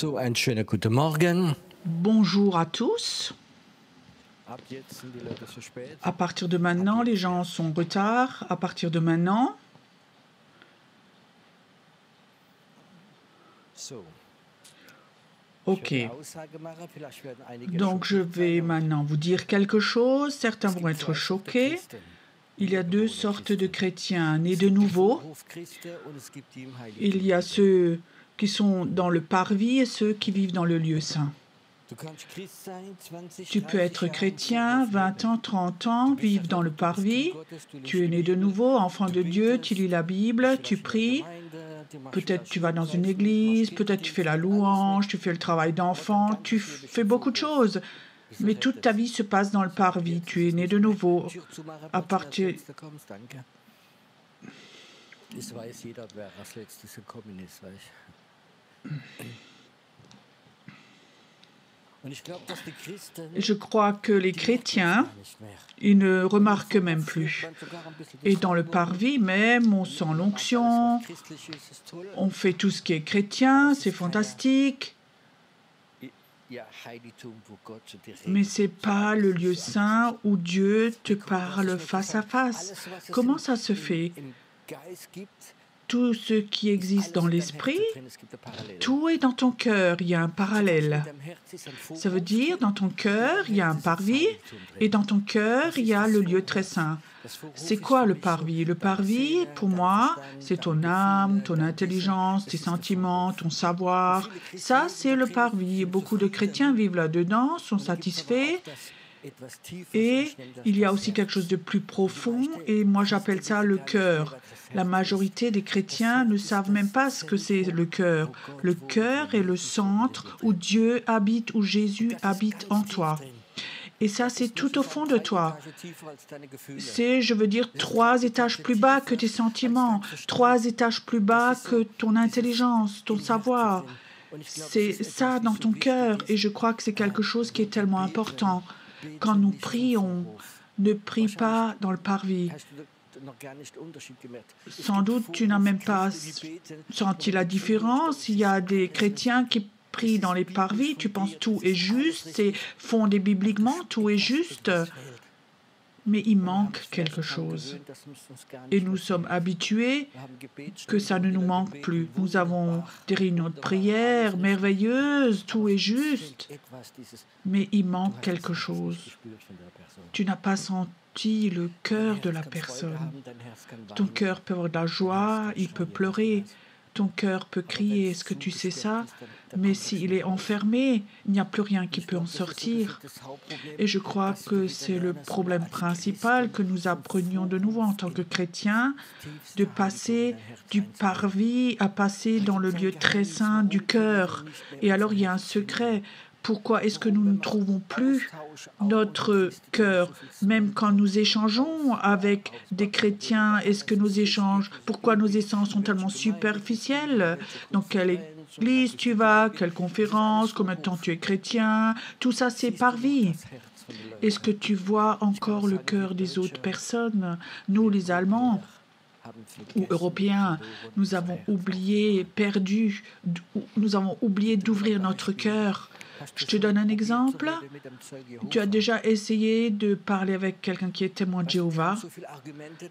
So, einen schönen guten Morgen. Bonjour à tous. À partir de maintenant, les gens sont en retard. À partir de maintenant. Ok. Donc, je vais maintenant vous dire quelque chose. Certains vont être choqués. Il y a deux sortes de chrétiens nés de nouveau. Il y a ceux qui sont dans le parvis et ceux qui vivent dans le lieu saint. Tu peux être chrétien, 20 ans, 30 ans, vivre dans le parvis. Tu es né de nouveau, enfant de Dieu, tu lis la Bible, tu pries. Peut-être tu vas dans une église, peut-être tu fais la louange, tu fais le travail d'enfant, tu fais beaucoup de choses. Mais toute ta vie se passe dans le parvis. Tu es né de nouveau. À partir... Je crois que les chrétiens, ils ne remarquent même plus. Et dans le parvis même, on sent l'onction, on fait tout ce qui est chrétien, c'est fantastique. Mais ce n'est pas le lieu saint où Dieu te parle face à face. Comment ça se fait ? Tout ce qui existe dans l'esprit, tout est dans ton cœur, il y a un parallèle. Ça veut dire, dans ton cœur, il y a un parvis, et dans ton cœur, il y a le lieu très saint. C'est quoi le parvis? Le parvis, pour moi, c'est ton âme, ton intelligence, tes sentiments, ton savoir. Ça, c'est le parvis. Beaucoup de chrétiens vivent là-dedans, sont satisfaits. Et il y a aussi quelque chose de plus profond, et moi j'appelle ça le cœur. La majorité des chrétiens ne savent même pas ce que c'est le cœur. Le cœur est le centre où Dieu habite, où Jésus habite en toi. Et ça, c'est tout au fond de toi. C'est, je veux dire, 3 étages plus bas que tes sentiments, 3 étages plus bas que ton intelligence, ton savoir. C'est ça dans ton cœur, et je crois que c'est quelque chose qui est tellement important. Quand nous prions, ne prie pas dans le parvis. Sans doute, tu n'as même pas senti la différence. Il y a des chrétiens qui prient dans les parvis. Tu penses tout est juste, c'est fondé bibliquement, tout est juste. Mais il manque quelque chose. Et nous sommes habitués que ça ne nous manque plus. Nous avons des réunions de prière merveilleuses, tout est juste. Mais il manque quelque chose. Tu n'as pas senti le cœur de la personne. Ton cœur peut avoir de la joie, il peut pleurer. Ton cœur peut crier, est-ce que tu sais ça? Mais s'il est enfermé, il n'y a plus rien qui peut en sortir. Et je crois que c'est le problème principal que nous apprenions de nouveau en tant que chrétiens, de passer du parvis à passer dans le lieu très saint du cœur. Et alors il y a un secret. Pourquoi est-ce que nous ne trouvons plus notre cœur, même quand nous échangeons avec des chrétiens? Est-ce que nos échanges, pourquoi nos échanges sont tellement superficiels? Donc, quelle église tu vas, quelle conférence, combien de temps tu es chrétien? Tout ça, c'est parvis. Est-ce que tu vois encore le cœur des autres personnes? Nous, les Allemands ou Européens, nous avons oublié, nous avons oublié d'ouvrir notre cœur. Je te donne un exemple. Tu as déjà essayé de parler avec quelqu'un qui est témoin de Jéhovah.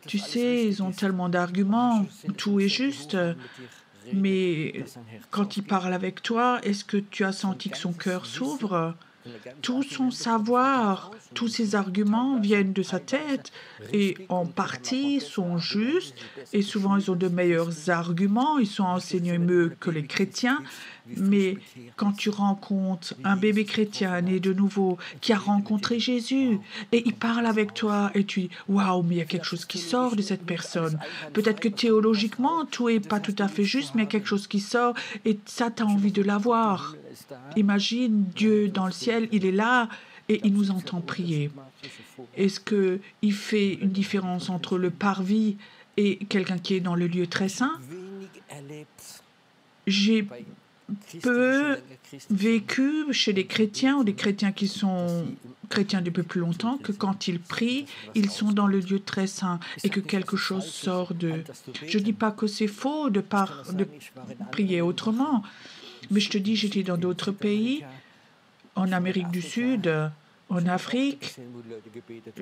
Tu sais, ils ont tellement d'arguments, tout est juste. Mais quand il parle avec toi, est-ce que tu as senti que son cœur s'ouvre? Tout son savoir, tous ses arguments viennent de sa tête et en partie sont justes et souvent ils ont de meilleurs arguments, ils sont enseignés mieux que les chrétiens. Mais quand tu rencontres un bébé chrétien né de nouveau qui a rencontré Jésus et il parle avec toi et tu dis waouh, mais il y a quelque chose qui sort de cette personne. Peut-être que théologiquement tout n'est pas tout à fait juste, mais il y a quelque chose qui sort et ça, tu as envie de l'avoir. Imagine Dieu dans le ciel, il est là et il nous entend prier. Est-ce qu'il fait une différence entre le parvis et quelqu'un qui est dans le lieu très saint? J'ai peu vécu chez des chrétiens ou des chrétiens qui sont chrétiens depuis plus longtemps que quand ils prient, ils sont dans le lieu très saint et que quelque chose sort d'eux. Je ne dis pas que c'est faux de prier autrement, mais je te dis, j'étais dans d'autres pays, en Amérique du Sud, en Afrique,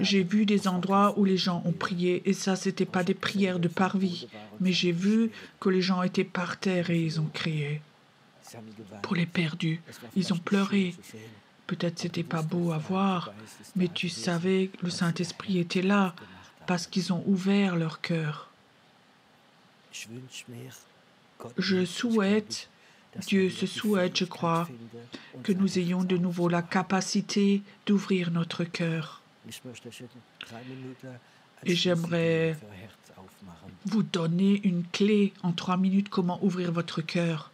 j'ai vu des endroits où les gens ont prié, et ça, ce n'était pas des prières de parvis, mais j'ai vu que les gens étaient par terre et ils ont crié pour les perdus. Ils ont pleuré. Peut-être c'était pas beau à voir, mais tu savais que le Saint-Esprit était là parce qu'ils ont ouvert leur cœur. Je souhaite, Dieu se souhaite, je crois, que nous ayons de nouveau la capacité d'ouvrir notre cœur. Et j'aimerais vous donner une clé en 3 minutes comment ouvrir votre cœur.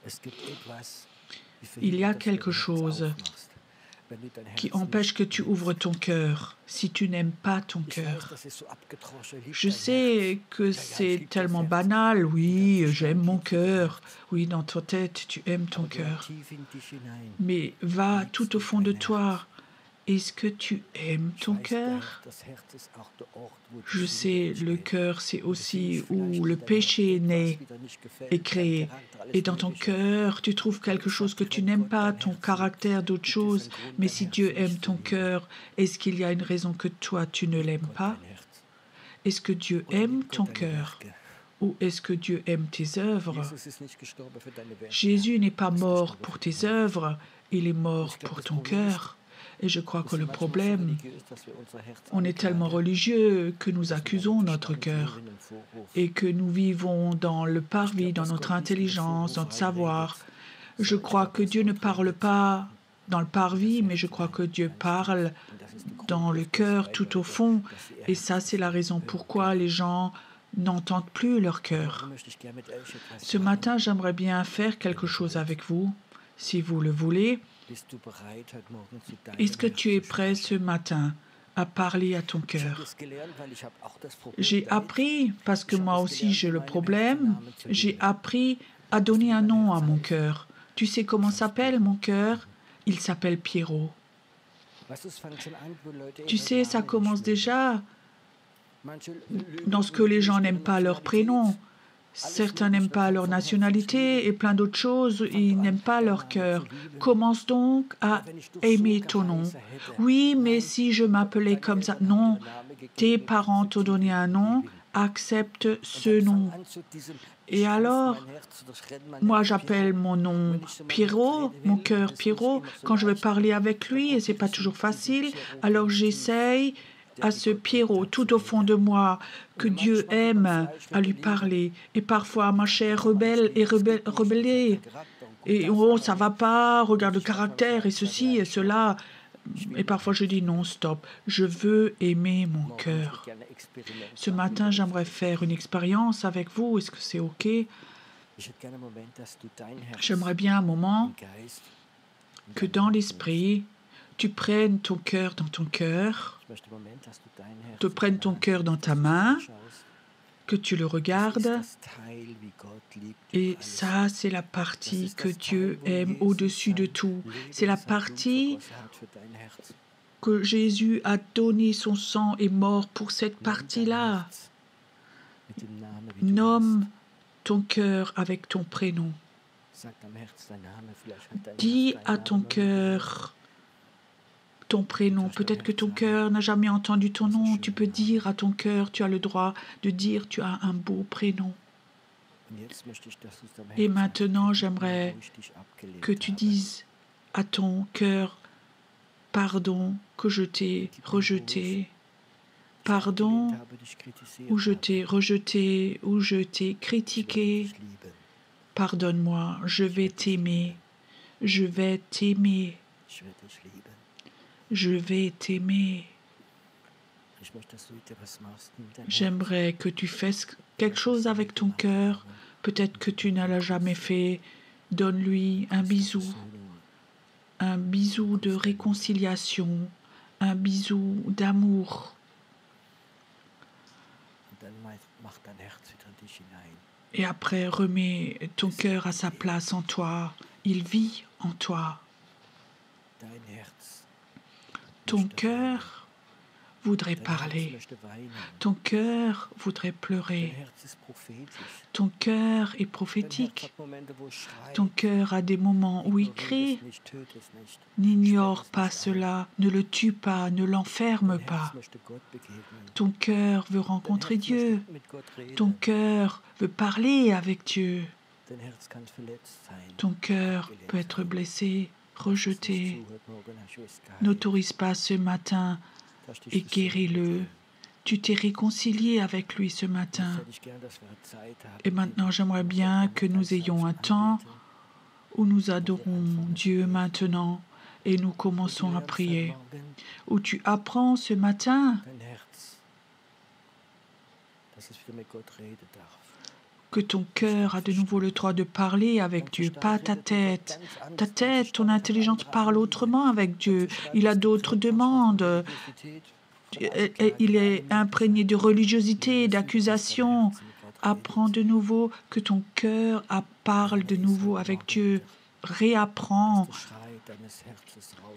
Il y a quelque chose qui empêche que tu ouvres ton cœur si tu n'aimes pas ton cœur. Je sais que c'est tellement banal, oui, j'aime mon cœur, oui, dans ta tête, tu aimes ton cœur. Mais va tout au fond de toi. Est-ce que tu aimes ton cœur? Je sais, le cœur, c'est aussi où le péché naît et créé. Et dans ton cœur, tu trouves quelque chose que tu n'aimes pas, ton caractère, d'autres choses. Mais si Dieu aime ton cœur, est-ce qu'il y a une raison que toi, tu ne l'aimes pas? Est-ce que Dieu aime ton cœur? Ou est-ce que Dieu aime tes œuvres? Jésus n'est pas mort pour tes œuvres, il est mort pour ton cœur. Et je crois que le problème, on est tellement religieux que nous accusons notre cœur et que nous vivons dans le parvis, dans notre intelligence, notre savoir. Je crois que Dieu ne parle pas dans le parvis, mais je crois que Dieu parle dans le cœur, tout au fond. Et ça, c'est la raison pourquoi les gens n'entendent plus leur cœur. Ce matin, j'aimerais bien faire quelque chose avec vous, si vous le voulez. Est-ce que tu es prêt ce matin à parler à ton cœur? J'ai appris, parce que moi aussi j'ai le problème, j'ai appris à donner un nom à mon cœur. Tu sais comment s'appelle mon cœur? Il s'appelle Pierrot. Tu sais, ça commence déjà dans ce que les gens n'aiment pas leur prénom. Certains n'aiment pas leur nationalité et plein d'autres choses, ils n'aiment pas leur cœur. Commence donc à aimer ton nom. Oui, mais si je m'appelais comme ça, non, tes parents t'ont donné un nom, accepte ce nom. Et alors, moi j'appelle mon nom Pierrot, mon cœur Pierrot, quand je vais parler avec lui, et c'est pas toujours facile, alors j'essaye à ce Pierrot tout au fond de moi que Dieu aime à lui parler. Et parfois ma chair rebelle et rebellée. Et oh, ça va pas, regarde le caractère et ceci et cela. Et parfois je dis non, stop, je veux aimer mon cœur. Ce matin, j'aimerais faire une expérience avec vous. Est-ce que c'est OK? J'aimerais bien un moment que dans l'esprit, tu prennes ton cœur dans ton cœur, tu prennes ton cœur dans ta main, que tu le regardes. Et ça, c'est la partie que Dieu aime au-dessus de tout. C'est la partie que Jésus a donné son sang et mort pour cette partie-là. Nomme ton cœur avec ton prénom. Dis à ton cœur ton prénom. Peut-être que ton cœur n'a jamais entendu ton nom. Tu peux dire à ton cœur, tu as le droit de dire tu as un beau prénom. Et maintenant, j'aimerais que tu dises à ton cœur, pardon que je t'ai rejeté. Pardon où je t'ai rejeté, où je t'ai critiqué. Pardonne-moi, je vais t'aimer. Je vais t'aimer. Je vais t'aimer. J'aimerais que tu fasses quelque chose avec ton cœur. Peut-être que tu ne l'as jamais fait. Donne-lui un bisou de réconciliation, un bisou d'amour. Et après, remets ton cœur à sa place en toi. Il vit en toi. Ton cœur voudrait parler. Ton cœur voudrait pleurer. Ton cœur est prophétique. Ton cœur a des moments où il crie. N'ignore pas cela, ne le tue pas, ne l'enferme pas. Ton cœur veut rencontrer Dieu. Ton cœur veut parler avec Dieu. Ton cœur peut être blessé, rejeté. N'autorise pas ce matin et guéris-le. Tu t'es réconcilié avec lui ce matin. Et maintenant, j'aimerais bien que nous ayons un temps où nous adorons Dieu maintenant et nous commençons à prier. Où tu apprends ce matin que ton cœur a de nouveau le droit de parler avec Dieu, pas ta tête. Ta tête, ton intelligence parle autrement avec Dieu. Il a d'autres demandes. Il est imprégné de religiosité, d'accusation. Apprends de nouveau que ton cœur parle de nouveau avec Dieu. Réapprends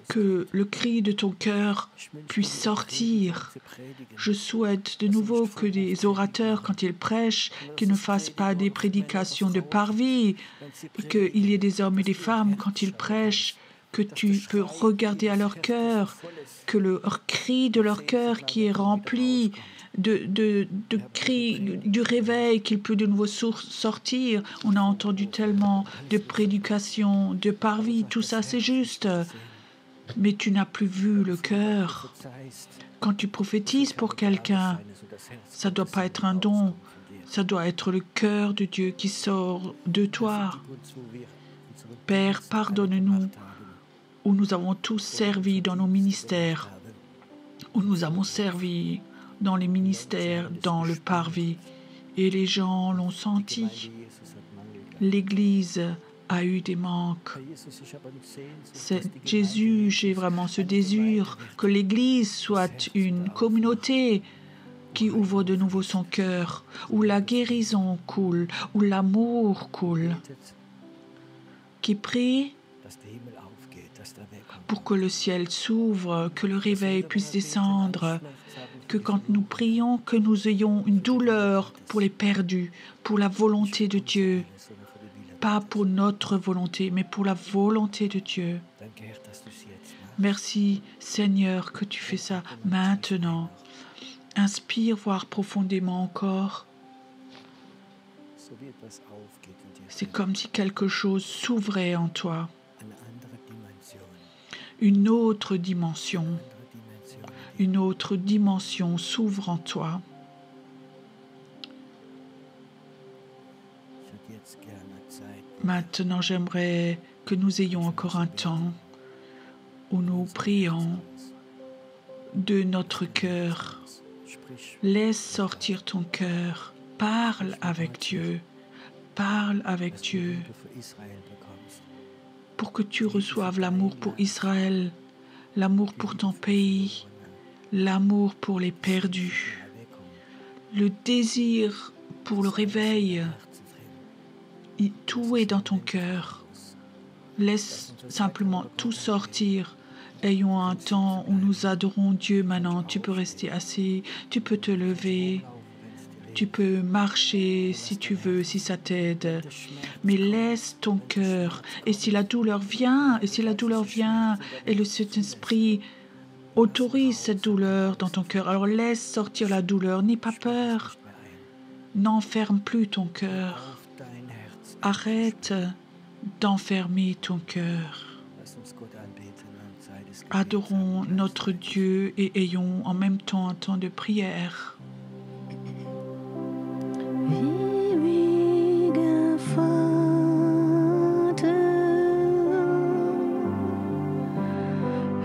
que le cri de ton cœur puisse sortir. Je souhaite de nouveau que les orateurs, quand ils prêchent, qu'ils ne fassent pas des prédications de parvis, et qu'il y ait des hommes et des femmes, quand ils prêchent, que tu peux regarder à leur cœur, que le cri de leur cœur qui est rempli de cris du réveil, qu'il peut de nouveau sortir. On a entendu tellement de prédications, de parvis, tout ça c'est juste. Mais tu n'as plus vu le cœur. Quand tu prophétises pour quelqu'un, ça ne doit pas être un don, ça doit être le cœur de Dieu qui sort de toi. Père, pardonne-nous où nous avons tous servi dans nos ministères, où nous avons servi dans les ministères, dans le parvis, et les gens l'ont senti. L'Église a eu des manques. Jésus, j'ai vraiment ce désir que l'Église soit une communauté qui ouvre de nouveau son cœur, où la guérison coule, où l'amour coule, qui prie pour que le ciel s'ouvre, que le réveil puisse descendre, que quand nous prions, que nous ayons une douleur pour les perdus, pour la volonté de Dieu, pas pour notre volonté, mais pour la volonté de Dieu. Merci Seigneur que tu fais ça maintenant. Inspire, voire profondément encore. C'est comme si quelque chose s'ouvrait en toi. Une autre dimension s'ouvre en toi. Maintenant, j'aimerais que nous ayons encore un temps où nous prions de notre cœur. Laisse sortir ton cœur. Parle avec Dieu. Parle avec Dieu. Pour que tu reçoives l'amour pour Israël, l'amour pour ton pays, l'amour pour les perdus, le désir pour le réveil. Tout est dans ton cœur. Laisse simplement tout sortir. Ayons un temps où nous adorons Dieu maintenant. Tu peux rester assis, tu peux te lever. Tu peux marcher si tu veux, si ça t'aide. Mais laisse ton cœur. Et si la douleur vient, et le Saint-Esprit autorise cette douleur dans ton cœur, alors laisse sortir la douleur. N'aie pas peur. N'enferme plus ton cœur. Arrête d'enfermer ton cœur. Adorons notre Dieu et ayons en même temps un temps de prière. Ewiger Vater,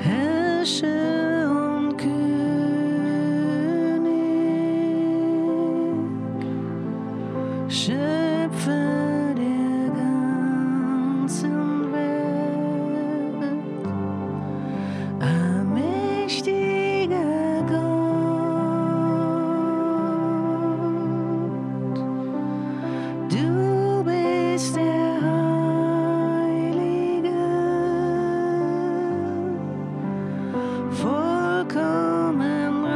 Herrscher und König, Schöpfer der ganzen Welt, allmächtiger Gott, du bist der Heilige, vollkommen reine,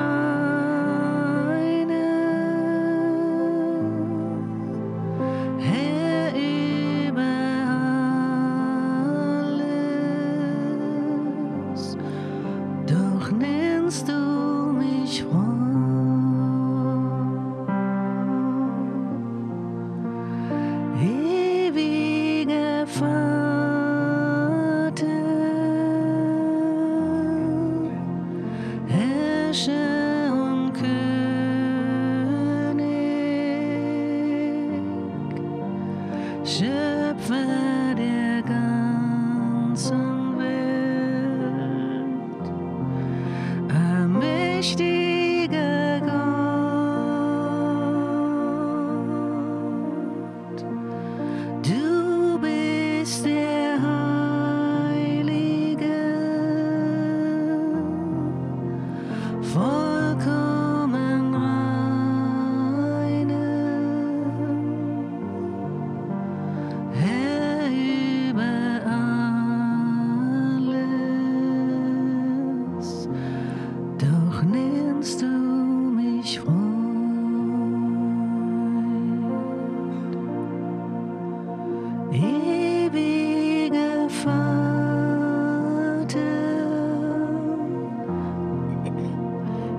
Herr über alles, doch nennst du mich Freund. Ewiger Vater, Herrscher und König, Schöpfer der ganzen Welt, allmächtiger Gott, du bist der Heilige, vollkommen reine, Herr über alles, doch nennst du mich Freund. Ewiger Vater,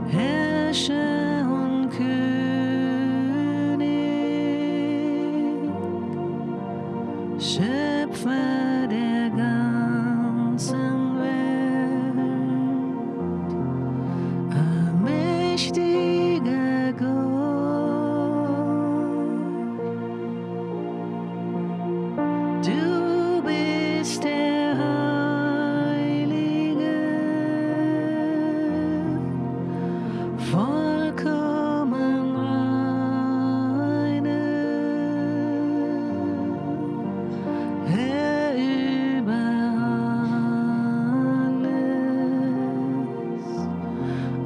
Herrscher und König, Schöpfer der ganzen Welt, allmächtiger Gott, du bist der Heilige, vollkommen reine, Herr über alles,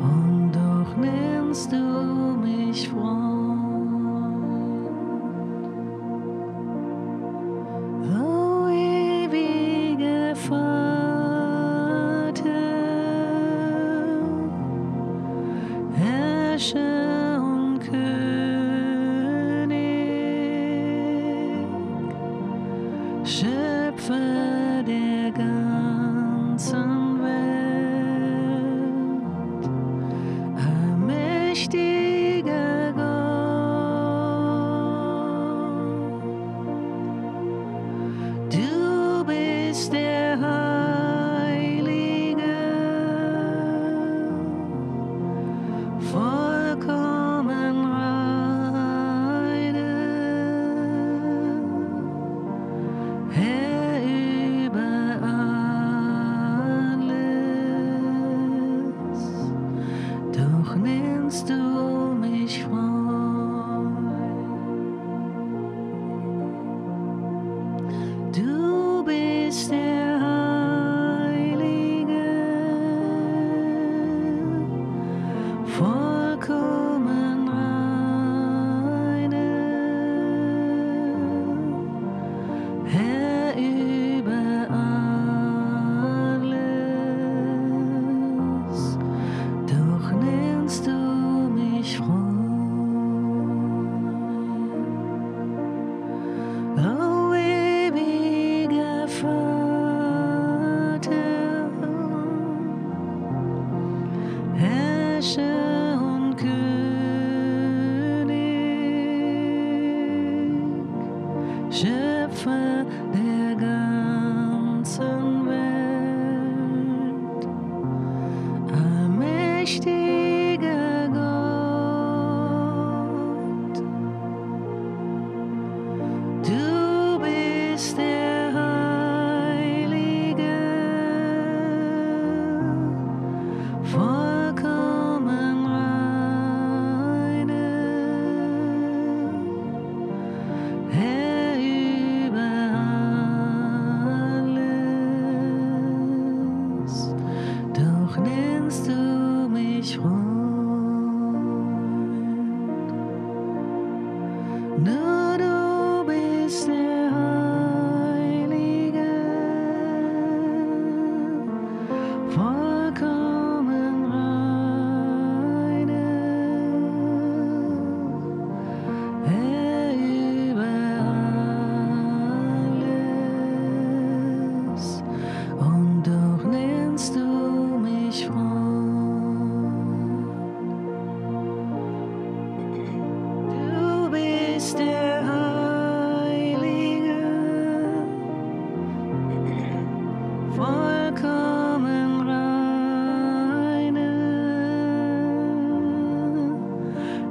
und doch nennst du mich Freund. O ewiger Vater, Herrscher und König, Schöpfer der ganzen Welt, allmächtiger Gott, du bist der Heilige, vollkommen reine, Herr über alles, doch nennst du mich Freund. Du bist der Heilige, vollkommen reine, Herr über alles, doch nennst du mich Schöpfer der ganzen Welt, allmächtiger Gott, du bist der Heilige, vollkommen reine, Herr über alles, doch nennst du mich Freund. Nur du bist der Heilige, vollkommen reine, Herr über alles, und doch nennst du mich Freund. Du bist der Heilige, vollkommen reine,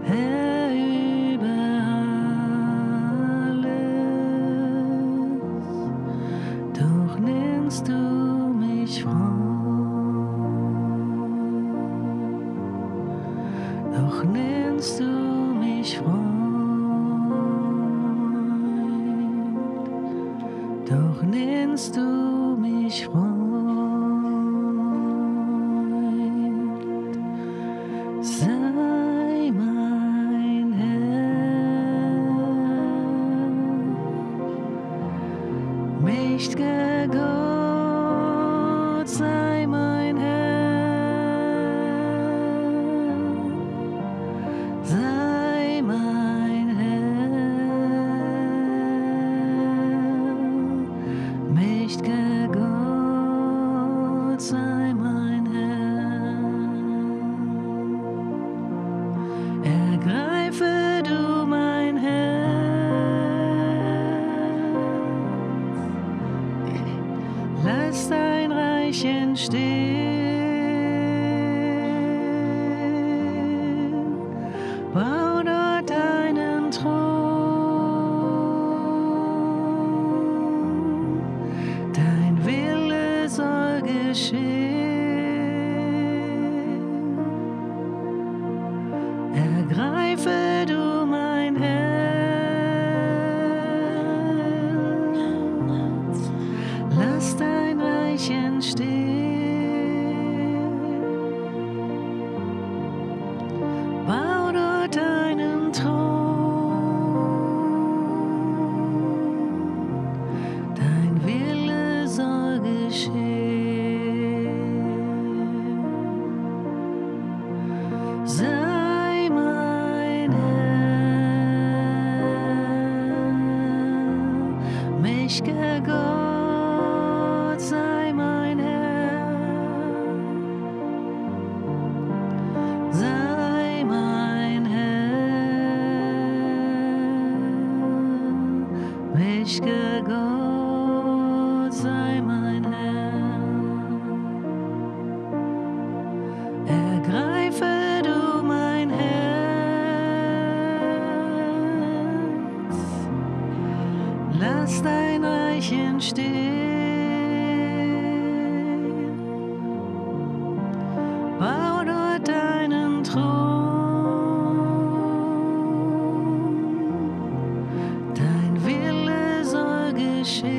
Herr über alles, doch nennst du mich Freund, doch nennst du mich Freund, doch nennst du mich Freund. Sei mein Herr, mächtiger Gott, sei mein Herr, sei mein Herr, mächtiger Gott, sei mein Herr. Ergreife du mein Herz, lass dein Reich entstehen, bau dort deinen Thron, dein Wille soll geschehen. Ergreife du mein Herz, lass dein Reich entstehen, bau dort deinen Thron, dein Wille soll geschehen. Sei mein Herr, mächtiger Gott, sei mein Herr, sei mein Herr, mächtiger Gott, sei mein Herr. Ergreife du mein Herz, lass dein Reich entstehen, bau dort deinen Thron, dein Wille soll geschehen.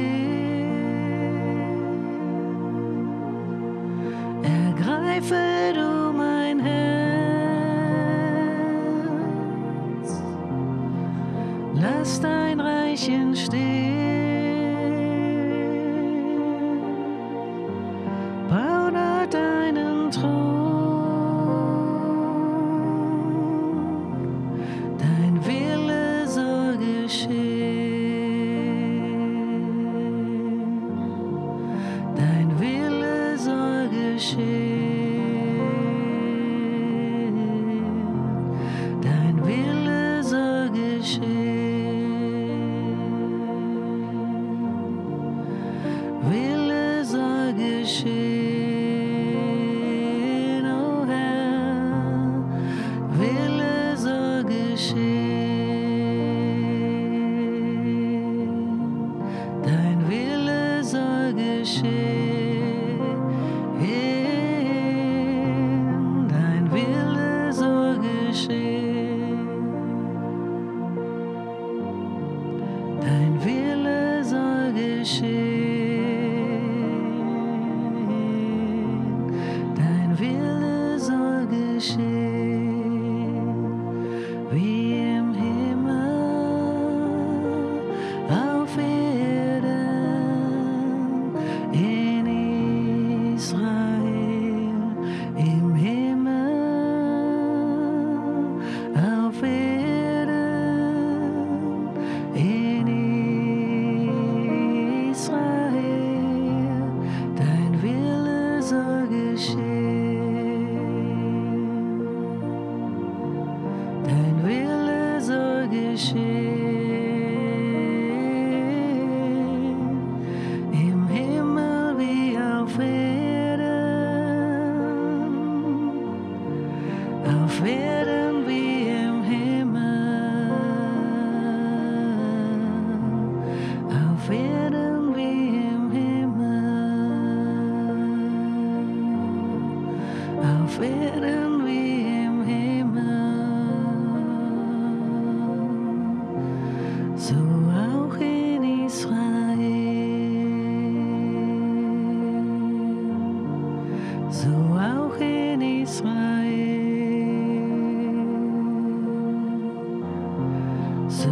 Ergreife du mein Herz, lass dein Reich entstehen, bau dort deinen Thron, dein Wille soll geschehen, dein Wille soll geschehen, dein Wille soll geschehen. geschehen, dein Wille soll geschehen, wie im Himmel, auf Erden, in Israel, im Himmel, auf Erden, in Israel, dein Wille soll geschehen, dein Wille soll geschehen, im Himmel wie auf Erden wie im Himmel, auf Erden wie im Himmel, auf Erden wie im Himmel, so auch in Israel, so auch in Israel, so